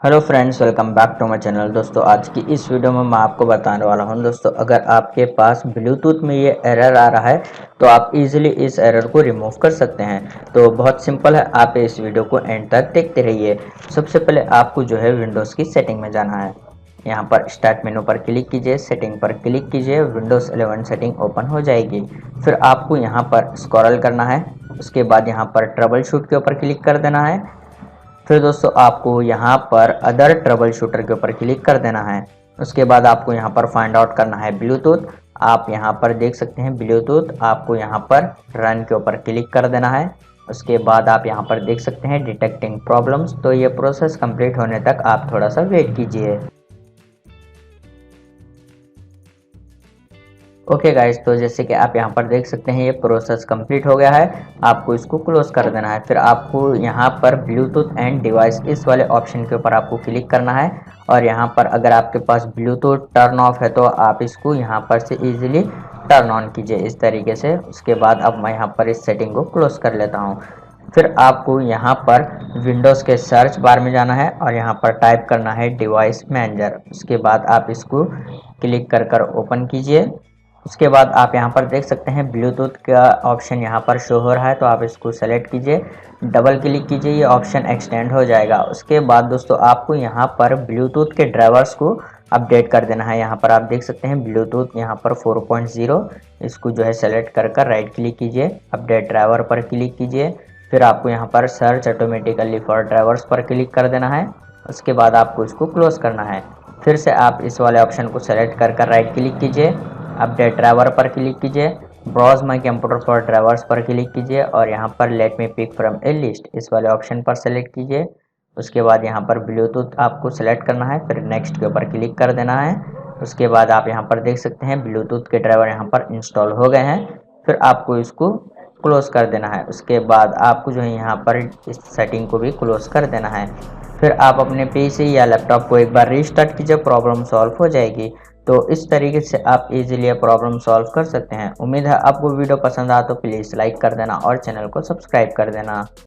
Hello friends, welcome back to my channel. दोस्तों, आज की इस वीडियो में मैं आपको बताने वाला हूं। दोस्तों, अगर आपके पास ब्लूटूथ में ये एरर आ रहा है तो आप इजीली इस एरर को रिमूव कर सकते हैं। तो बहुत सिंपल है, आप इस वीडियो को एंड तक देखते रहिए। सबसे पहले आपको जो है विंडोज़ की सेटिंग में जाना है। यहाँ पर स्टार्ट मेनू पर क्लिक कीजिए, सेटिंग पर क्लिक कीजिए, विंडोज़ 11 सेटिंग ओपन हो जाएगी। फिर आपको यहाँ पर स्क्रॉल करना है। उसके बाद यहाँ पर ट्रबल शूट के ऊपर क्लिक कर देना है। फिर दोस्तों आपको यहाँ पर अदर ट्रबल शूटर के ऊपर क्लिक कर देना है। उसके बाद आपको यहाँ पर फाइंड आउट करना है ब्लूटूथ। आप यहाँ पर देख सकते हैं ब्लूटूथ, आपको यहाँ पर रन के ऊपर क्लिक कर देना है। उसके बाद आप यहाँ पर देख सकते हैं डिटेक्टिंग प्रॉब्लम्स। तो ये प्रोसेस कंप्लीट होने तक आप थोड़ा सा वेट कीजिए। ओके गाइस, तो जैसे कि आप यहाँ पर देख सकते हैं ये प्रोसेस कंप्लीट हो गया है। आपको इसको क्लोज कर देना है। फिर आपको यहाँ पर ब्लूटूथ एंड डिवाइस इस वाले ऑप्शन के ऊपर आपको क्लिक करना है। और यहाँ पर अगर आपके पास ब्लूटूथ टर्न ऑफ है तो आप इसको यहाँ पर से इजीली टर्न ऑन कीजिए इस तरीके से। उसके बाद अब मैं यहाँ पर इस सेटिंग को क्लोज कर लेता हूँ। फिर आपको यहाँ पर विंडोज़ के सर्च बार में जाना है और यहाँ पर टाइप करना है डिवाइस मैनेजर। उसके बाद आप इसको क्लिक कर ओपन कीजिए। उसके बाद आप यहाँ पर देख सकते हैं ब्लूटूथ का ऑप्शन यहाँ पर शो हो रहा है, तो आप इसको सेलेक्ट कीजिए, डबल क्लिक कीजिए, ये ऑप्शन एक्सटेंड हो जाएगा। उसके बाद दोस्तों आपको यहाँ पर ब्लूटूथ के ड्राइवर्स को अपडेट कर देना है। यहाँ पर आप देख सकते हैं ब्लूटूथ यहाँ पर 4.0, इसको जो है सेलेक्ट कर राइट क्लिक कीजिए, अपडेट ड्राइवर पर क्लिक कीजिए। फिर आपको यहाँ पर सर्च ऑटोमेटिकली फॉर ड्राइवर्स पर क्लिक कर देना है। उसके बाद आपको इसको क्लोज करना है। फिर से आप इस वाले ऑप्शन को सेलेक्ट कर राइट क्लिक कीजिए, अपडेट ड्राइवर पर क्लिक कीजिए, browse my computer for drivers पर क्लिक कीजिए और यहाँ पर let me pick from a list इस वाले ऑप्शन पर सेलेक्ट कीजिए। उसके बाद यहाँ पर ब्लूटूथ आपको सेलेक्ट करना है, फिर नेक्स्ट के ऊपर क्लिक कर देना है। उसके बाद आप यहाँ पर देख सकते हैं ब्लूटूथ के ड्राइवर यहाँ पर इंस्टॉल हो गए हैं। फिर आपको इसको क्लोज कर देना है। उसके बाद आपको जो है यहाँ पर इस सेटिंग को भी क्लोज कर देना है। फिर आप अपने पीसी या लैपटॉप को एक बार रीस्टार्ट कीजिए, प्रॉब्लम सॉल्व हो जाएगी। तो इस तरीके से आप इजीली ये प्रॉब्लम सॉल्व कर सकते हैं। उम्मीद है आपको वीडियो पसंद आया तो प्लीज़ लाइक कर देना और चैनल को सब्सक्राइब कर देना।